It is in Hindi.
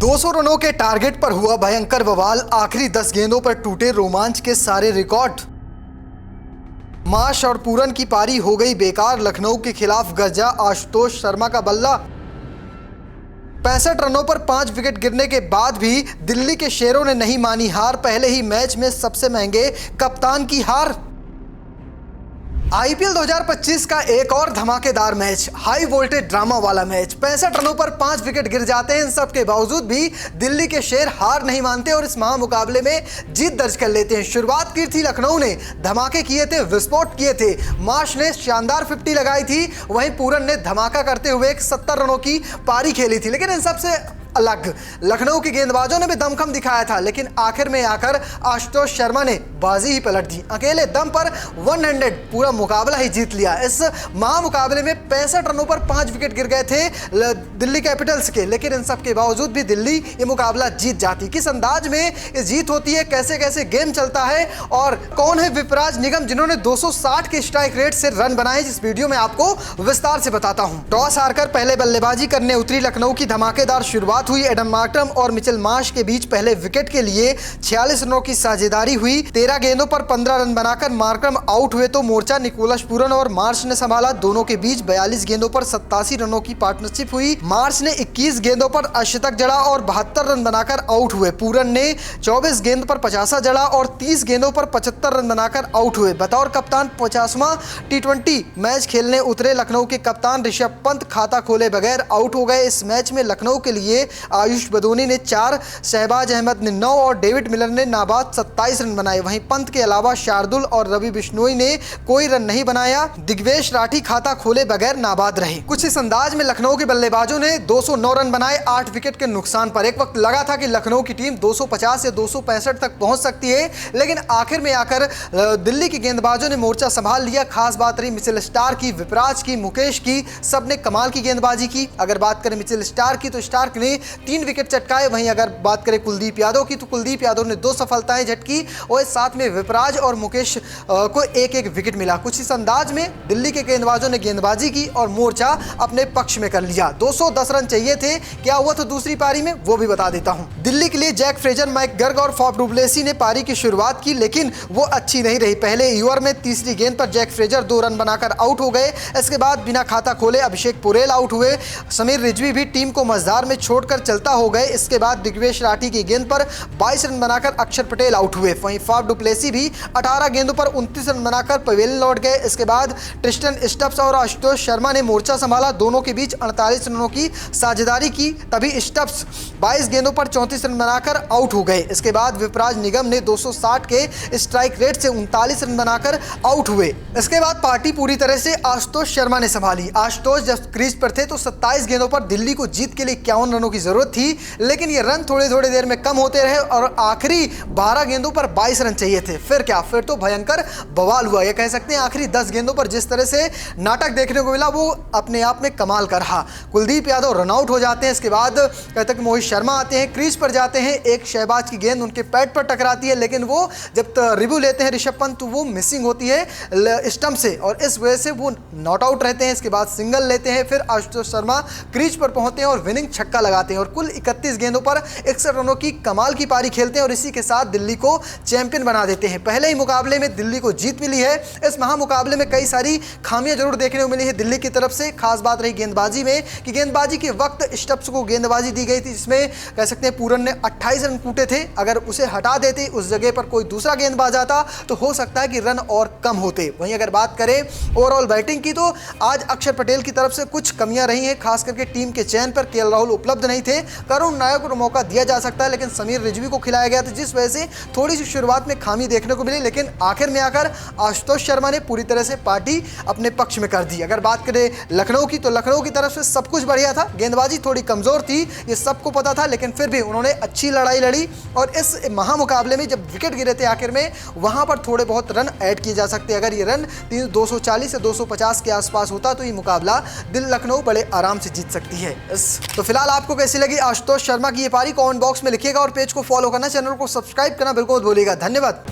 200 रनों के टारगेट पर हुआ भयंकर बवाल, आखिरी 10 गेंदों पर टूटे रोमांच के सारे रिकॉर्ड। माश और पूरन की पारी हो गई बेकार, लखनऊ के खिलाफ गरजा आशुतोष शर्मा का बल्ला। 65 रनों पर 5 विकेट गिरने के बाद भी दिल्ली के शेरों ने नहीं मानी हार, पहले ही मैच में सबसे महंगे कप्तान की हार। आईपीएल 2025 का एक और धमाकेदार मैच, हाई वोल्टेज ड्रामा वाला मैच। 65 रनों पर 5 विकेट गिर जाते हैं, इन सब के बावजूद भी दिल्ली के शेर हार नहीं मानते और इस महामुकाबले में जीत दर्ज कर लेते हैं। शुरुआत की थी लखनऊ ने, धमाके किए थे, विस्फोट किए थे। माश ने शानदार 50 लगाई थी, वहीं पूरन ने धमाका करते हुए एक 70 रनों की पारी खेली थी। लेकिन इन सबसे अलग लखनऊ के गेंदबाजों ने भी दमखम दिखाया था, लेकिन आखिर में आकर आशुतोष शर्मा ने बाजी ही पलट दी। अकेले दम पर 100 पूरा मुकाबला ही जीत लिया। इस महामुकाबले में 65 रनों पर 5 विकेट गिर गए थे दिल्ली कैपिटल्स के, लेकिन इन सब के बावजूद भी दिल्ली ये मुकाबला जीत जाती। किस अंदाज में ये जीत होती है, कैसे कैसे गेम चलता है और कौन है विपराज निगम जिन्होंने 260 के स्ट्राइक रेट से रन बनाए, जिस वीडियो में आपको विस्तार से बताता हूं। टॉस हारकर पहले बल्लेबाजी करने उतरी लखनऊ की धमाकेदार शुरुआत हुई। एडम मार्करम और मिचेल मार्श के बीच पहले विकेट के लिए 46 रनों की साझेदारी हुई। 13 गेंदों पर 15 रन बनाकर मार्करम आउट हुए तो मोर्चा निकोलस पूरन और मार्श ने संभाला। दोनों के बीच 42 गेंदों पर 87 रनों की पार्टनरशिप हुई। मार्श ने 21 गेंदों पर अर्धशतक जड़ा और 72 रन बनाकर आउट हुए। पूरन ने 24 गेंद पर 50 जड़ा और 30 गेंदों पर 75 रन बनाकर आउट हुए। बतौर कप्तान 50वां T20 मैच खेलने उतरे लखनऊ के कप्तान ऋषभ पंत खाता खोले बगैर आउट हो गए। इस मैच में लखनऊ के लिए आयुष बदोनी ने 4, शहबाज अहमद ने 9 और डेविड मिलर ने नाबाद 27 रन बनाए। वहीं पंत के अलावा शार्दुल और रवि बिश्नोई ने कोई रन नहीं बनाया। दिग्वेश राठी खाता खोले बगैर नाबाद रहे। कुछ इस अंदाज में लखनऊ के बल्लेबाजों ने 209 रन बनाए 8 विकेट के नुकसान पर। एक वक्त लगा था कि लखनऊ की टीम 250 या 265 तक पहुंच सकती है, लेकिन आखिर में आकर दिल्ली के गेंदबाजों ने मोर्चा संभाल लिया। खास बात रही मिचेल स्टार्क की, विपराज की, मुकेश की, सबने कमाल की गेंदबाजी की। अगर बात करें मिचेल स्टार्क की तो स्टार्क ने 3 विकेट चटकाए। वहीं अगर बात करें कुलदीप यादव की तो कुलदीप यादव ने 2 सफलताएं झटकी और साथ में विपराज और मुकेश को एक एक विकेट मिला। कुछ इस अंदाज में दिल्ली के गेंदबाजों ने गेंदबाजी की और मोर्चा अपने पक्ष में कर लिया। 210 रन चाहिए थे। क्या हुआ तो दूसरी पारी में वो भी बता देता हूं। दिल्ली के लिए जैक फ्रेजर, माइक गर्ग और फॉफ डु प्लेसी ने पारी की शुरुआत की, लेकिन वो अच्छी नहीं रही। पहले ओवर में तीसरी गेंद पर जैक फ्रेजर 2 रन बनाकर आउट हो गए। इसके बाद बिना खाता खोले अभिषेक पुरेल आउट हुए। समीर रिजवी भी टीम को मझधार में छोड़कर चलता हो गए। इसके बाद दिग्वेश राठी की गेंद पर 22 रन बनाकर अक्षर पटेल आउट हुए। वहीं फॉफ डु प्लेसी भी 18 गेंदों पर 29 रन बनाकर पवेलियन लौट गए। इसके बाद ट्रिस्टन स्टब्स और आशुतोष शर्मा ने मोर्चा संभाला। दोनों के बीच 48 रनों की साझेदारी की, तभी स्टब्स 22 गेंदों पर 34 रन बनाकर आउट हो गए। इसके बाद विपराज निगम ने 260 के स्ट्राइक रेट से 39 रन बनाकर आउट हुए। इसके बाद पार्टी पूरी तरह से आशुतोष शर्मा ने संभाली। आशुतोष जब क्रीज पर थे तो 27 गेंदों पर दिल्ली को जीत के लिए 51 रनों की जरूरत थी, लेकिन ये रन थोड़ी थोड़ी देर में कम होते रहे और आखिरी 12 गेंदों पर 22 रन चाहिए थे। फिर क्या, फिर तो भयंकर बवाल हुआ। ये कह सकते हैं आखिरी 10 गेंदों पर जिस तरह से नाटक देखने को मिला वो अपने आप में कमाल का रहा। कुलदीप यादव रन आउट हो जाते हैं। इसके बाद कहते हैं कि मोहित शर्मा आते हैं, क्रीज पर जाते हैं। एक शहबाज की गेंद उनके पैड पर टकराती है, लेकिन वो जब रिव्यू लेते हैं ऋषभ पंत तो वो मिसिंग होती है स्टंप से और इस वजह से वो नॉट आउट रहते हैं। इसके बाद सिंगल लेते हैं। फिर आशुतोष शर्मा क्रीज पर पहुंचते हैं और विनिंग छक्का लगाते हैं और कुल 31 गेंदों पर 61 रनों की कमाल की पारी खेलते हैं और इसी के साथ दिल्ली को चैंपियन बना देते हैं। पहले ही मुकाबले में दिल्ली को जीत मिली है। इस महामुकाबले में कई सारी खामियां जरूर देखने को मिली है दिल्ली की तरफ से। खास बात रही गेंदबाजी में कि गेंदबाजी के वक्त स्टब्स को गेंदबाजी दी गई थी, जिसमें कह सकते हैं पूरन ने 28 रन कूटे थे। अगर उसे हटा देते, उस जगह पर कोई दूसरा गेंदबाज आता तो हो सकता है कि रन और कम होते। वहीं अगर बात करें ओवरऑल बैटिंग की तो आज अक्षर पटेल की तरफ से कुछ कमियां रही हैं, खास करके टीम के चयन पर केएल राहुल उपलब्ध नहीं थे। करुण नायक को मौका दिया जा सकता है, लेकिन समीर रिजवी को खिलाया गया था, जिस वजह से थोड़ी सी शुरुआत में खामी देखने को मिली, लेकिन आखिर में आकर आशुतोष शर्मा ने पूरी तरह से पार्टी अपने पक्ष में कर दी। अगर बात करें लखनऊ की तो लखनऊ की तरफ से सब कुछ बढ़िया था। गेंदबाजी थोड़ी कमजोर थी, ये सबको पता था, लेकिन फिर भी उन्होंने अच्छी लड़ाई लड़ी और इस महामुकाबले में जब विकेट गिरे थे आखिर में, वहां पर थोड़े बहुत रन ऐड किए जा सकते हैं। अगर ये रन 240 से 250 के आसपास होता तो ये मुकाबला दिल लखनऊ बड़े आराम से जीत सकती है। तो फिलहाल आपको कैसी लगी आशुतोष शर्मा की ये पारी, कमेंट बॉक्स में लिखिएगा और पेज को फॉलो करना, चैनल को सब्सक्राइब करना बिल्कुल मत भूलिएगा। धन्यवाद।